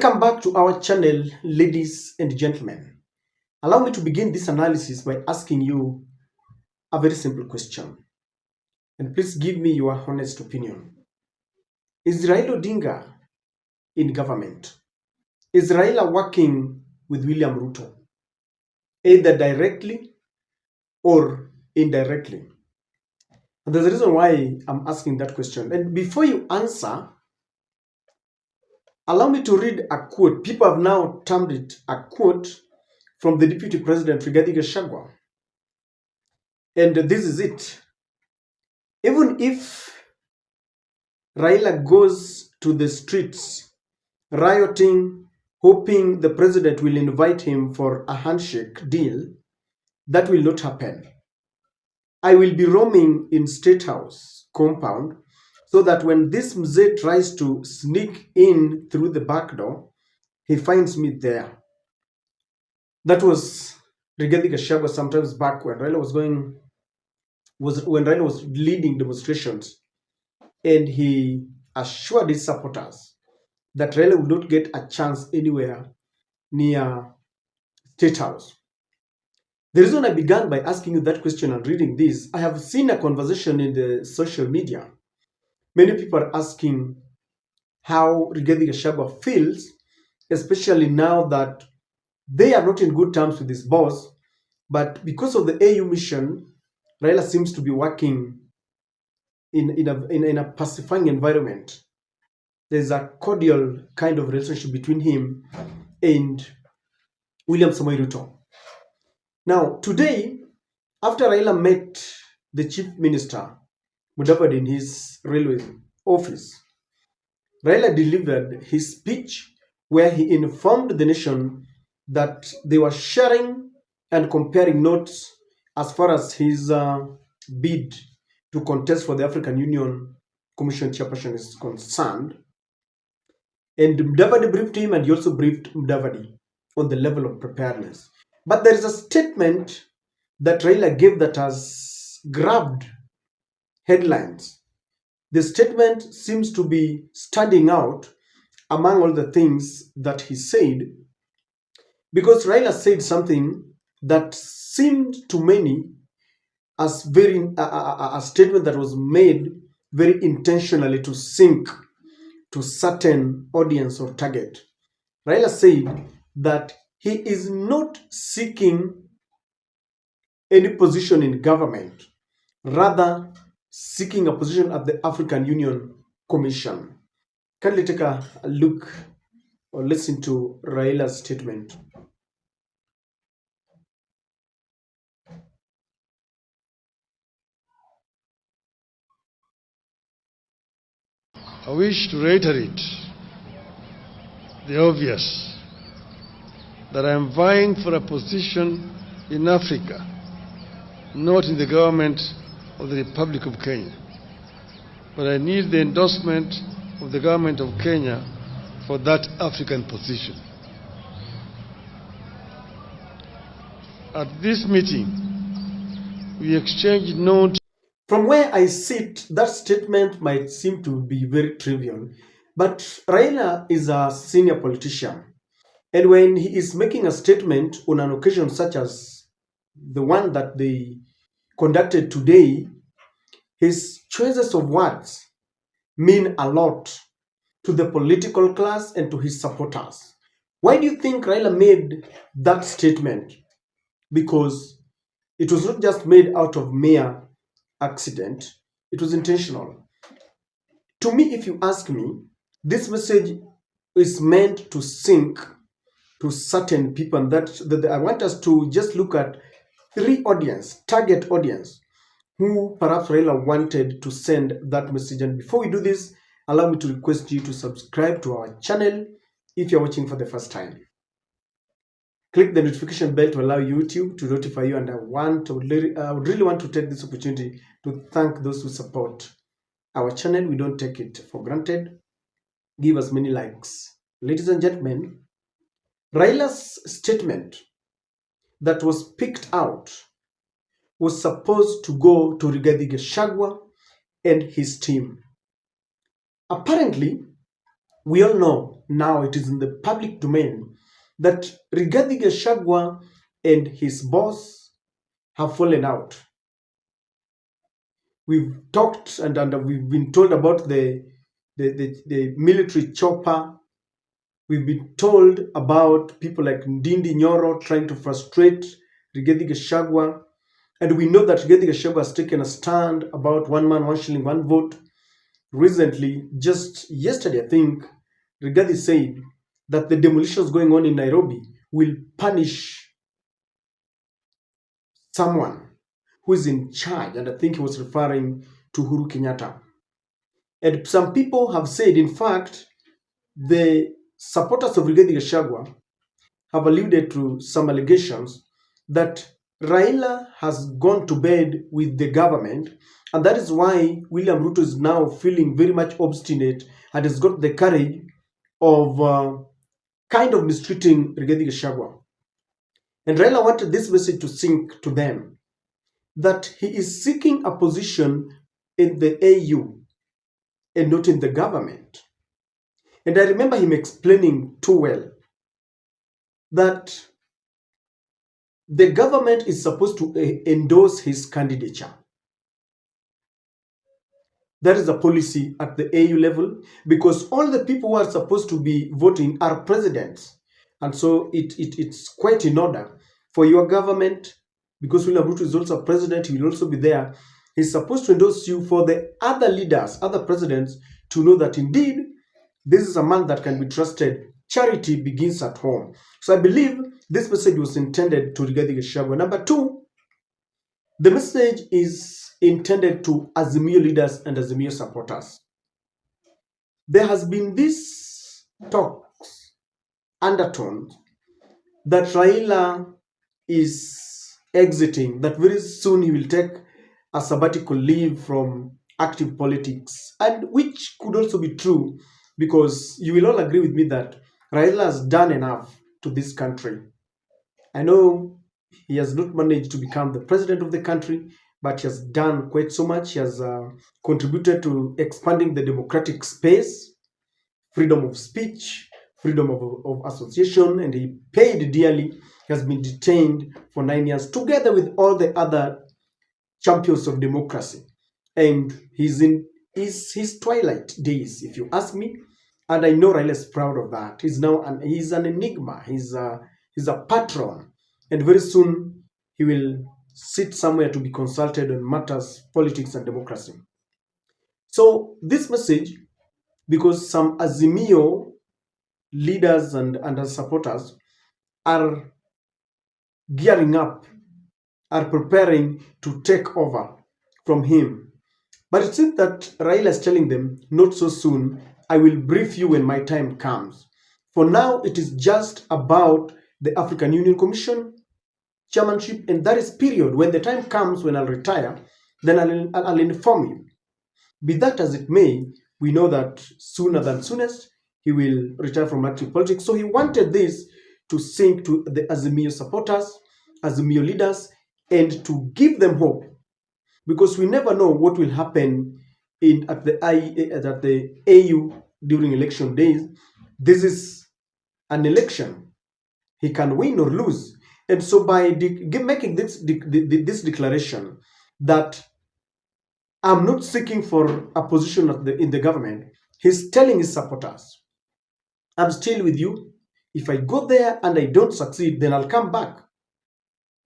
Welcome back to our channel, ladies and gentlemen. Allow me to begin this analysis by asking you a very simple question. And please give me your honest opinion. Is Raila Odinga in government? Is Raila working with William Ruto, either directly or indirectly? And there's a reason why I'm asking that question. And before you answer, allow me to read a quote. People have now termed it a quote from the Deputy President, Rigathi Gachagua. And this is it. Even if Raila goes to the streets rioting, hoping the president will invite him for a handshake deal, that will not happen. I will be roaming in State House compound so that when this mzee tries to sneak in through the back door, he finds me there. That was Rigathi Gachagua sometimes back when Raila was leading demonstrations, and he assured his supporters that Raila would not get a chance anywhere near State House. The reason I began by asking you that question and reading this, I have seen a conversation in the social media. Many people are asking how Rigathi Gachagua feels, especially now that they are not in good terms with his boss, but because of the AU mission, Raila seems to be working in a pacifying environment. There's a cordial kind of relationship between him and William Samoei Ruto. Now, today, after Raila met the Chief Minister, Mudavadi, in his railway office, Raila delivered his speech where he informed the nation that they were sharing and comparing notes as far as his bid to contest for the African Union Commission chairperson is concerned. And Mudavadi briefed him, and he also briefed Mudavadi on the level of preparedness. But there is a statement that Raila gave that has grabbed headlines. The statement seems to be standing out among all the things that he said, because Raila said something that seemed to many as a statement that was made very intentionally to sink to certain audience or target. Raila said that he is not seeking any position in government, rather seeking a position at the African Union Commission. Kindly take a look or listen to Raila's statement. I wish to reiterate the obvious, that I am vying for a position in Africa, not in the government of the Republic of Kenya. But I need the endorsement of the government of Kenya for that African position. At this meeting, we exchanged notes. From where I sit, that statement might seem to be very trivial, but Raila is a senior politician. And when he is making a statement on an occasion such as the one that they conducted today, his choices of words mean a lot to the political class and to his supporters. Why do you think Raila made that statement? Because it was not just made out of mere accident, it was intentional. To me, if you ask me, this message is meant to sink to certain people, and that I want us to just look at three target audience, who perhaps Raila wanted to send that message. And before we do this, allow me to request you to subscribe to our channel if you're watching for the first time. Click the notification bell to allow YouTube to notify you, and I would really want to take this opportunity to thank those who support our channel. We don't take it for granted. Give us many likes. Ladies and gentlemen, Raila's statement that was picked out was supposed to go to Rigathi Gachagua and his team. Apparently, We all know now, it is in the public domain, that Rigathi Gachagua and his boss have fallen out. We've talked and we've been told about the military chopper. We've been told about people like Ndindi Nyoro trying to frustrate Rigathi Gachagua. And we know that Rigathi Gachagua has taken a stand about one man, one shilling, one vote. Recently, just yesterday, I think, Rigathi said that the demolitions going on in Nairobi will punish someone who is in charge. And I think he was referring to Uhuru Kenyatta. And some people have said, in fact, the supporters of Rigathi Gachagua have alluded to some allegations that Raila has gone to bed with the government, and that is why William Ruto is now feeling very much obstinate and has got the courage of kind of mistreating Rigathi Gachagua. And Raila wanted this message to sink to them that he is seeking a position in the AU and not in the government. And I remember him explaining too well that the government is supposed to endorse his candidature. That is a policy at the AU level, because all the people who are supposed to be voting are presidents. And so it's quite in order for your government, because William Ruto is also a president, he will also be there. He's supposed to endorse you for the other leaders, other presidents, to know that indeed this is a man that can be trusted. Charity begins at home. So I believe this message was intended to Rigathi Gachagua. Number two, the message is intended to Azimio leaders and Azimio supporters. There has been this talks, undertones, that Raila is exiting, that very soon he will take a sabbatical leave from active politics, and which could also be true, because you will all agree with me that Raila has done enough to this country. I know he has not managed to become the president of the country, but he has done quite so much. He has contributed to expanding the democratic space, freedom of speech, freedom of association, and he paid dearly. He has been detained for 9 years, together with all the other champions of democracy. And he's in his twilight days, if you ask me. And I know Raila is proud of that. He's an enigma. He's a patron, and very soon he will sit somewhere to be consulted on matters, politics, and democracy. So this message, because some Azimio leaders and supporters are gearing up, are preparing to take over from him. But it seems that Raila is telling them, not so soon, I will brief you when my time comes. For now, it is just about the African Union Commission chairmanship, and that is period. When the time comes when I'll retire, then I'll inform you. Be that as it may, we know that sooner than soonest, he will retire from active politics. So he wanted this to sink to the Azimio supporters, Azimio leaders, and to give them hope, because we never know what will happen at the AU during election days. This is an election. He can win or lose. And so by making this declaration that I'm not seeking for a position in the government, he's telling his supporters, I'm still with you. If I go there and I don't succeed, then I'll come back.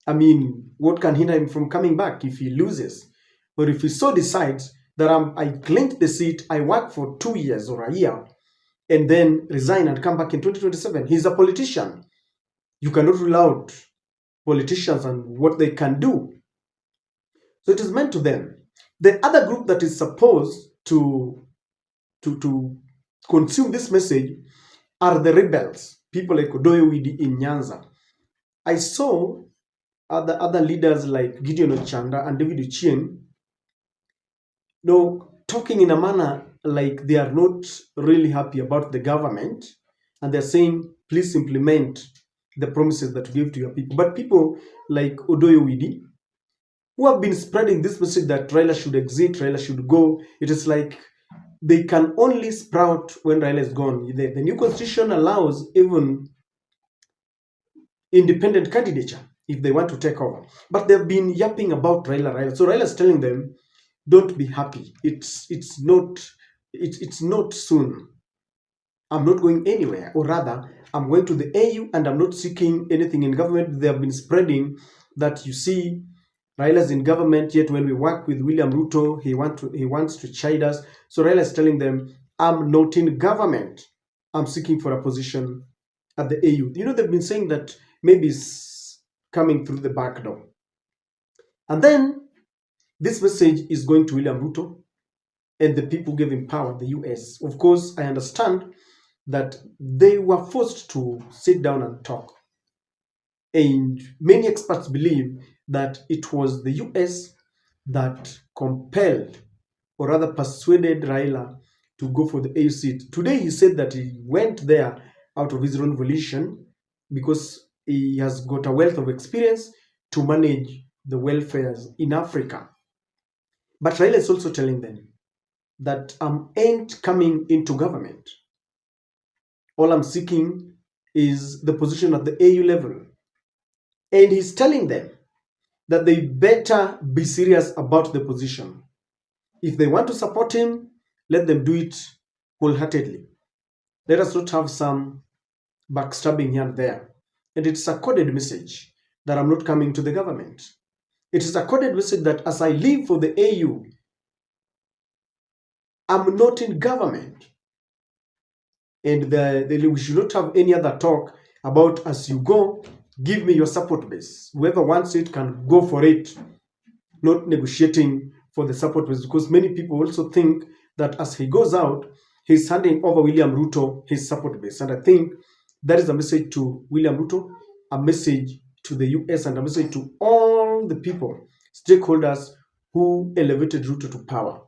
I mean, what can hinder him from coming back if he loses? Or if he so decides that I clinch the seat, I work for 2 years or a year, and then resign and come back in 2027. He's a politician. You cannot rule out politicians and what they can do. So it is meant to them. The other group that is supposed to consume this message are the rebels, people like Odoyo Widi in Nyanza. I saw other leaders like Gideon Ochanda and David Ochieng, talking in a manner like they are not really happy about the government, and they're saying, please implement the promises that you give to your people. But people like Odoyo Widi, who have been spreading this message that Raila should exit, Raila should go, it is like they can only sprout when Raila is gone. The new constitution allows even independent candidature if they want to take over. But they've been yapping about Raila. So Raila is telling them, don't be happy. It's not soon. I'm not going anywhere, or rather, I'm going to the AU and I'm not seeking anything in government. They have been spreading that, you see, Raila's in government, yet when we work with William Ruto, he wants to chide us. So Raila is telling them, I'm not in government. I'm seeking for a position at the AU. They've been saying that maybe it's coming through the back door. And then this message is going to William Ruto and the people gave him power, the US. Of course, I understand that they were forced to sit down and talk. And many experts believe that it was the US that compelled, or rather persuaded Raila to go for the AU seat. Today he said that he went there out of his own volition because he has got a wealth of experience to manage the welfares in Africa. But Raila is also telling them that I ain't coming into government. All I'm seeking is the position at the AU level. And he's telling them that they better be serious about the position. If they want to support him, let them do it wholeheartedly. Let us not have some backstabbing here and there. And it's a coded message that I'm not coming to the government. It is a coded message that as I leave for the AU, I'm not in government. And we should not have any other talk about, as you go, give me your support base. Whoever wants it can go for it, not negotiating for the support base, because many people also think that as he goes out, he's handing over William Ruto his support base. And I think that is a message to William Ruto, a message to the US, and a message to all the people, stakeholders who elevated Ruto to power.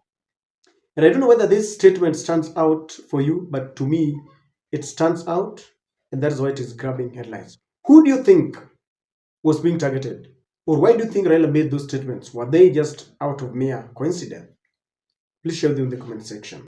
And I don't know whether this statement stands out for you, but to me, it stands out, and that's why it is grabbing headlines. Who do you think was being targeted? Or why do you think Raila made those statements? Were they just out of mere coincidence? Please share them in the comment section.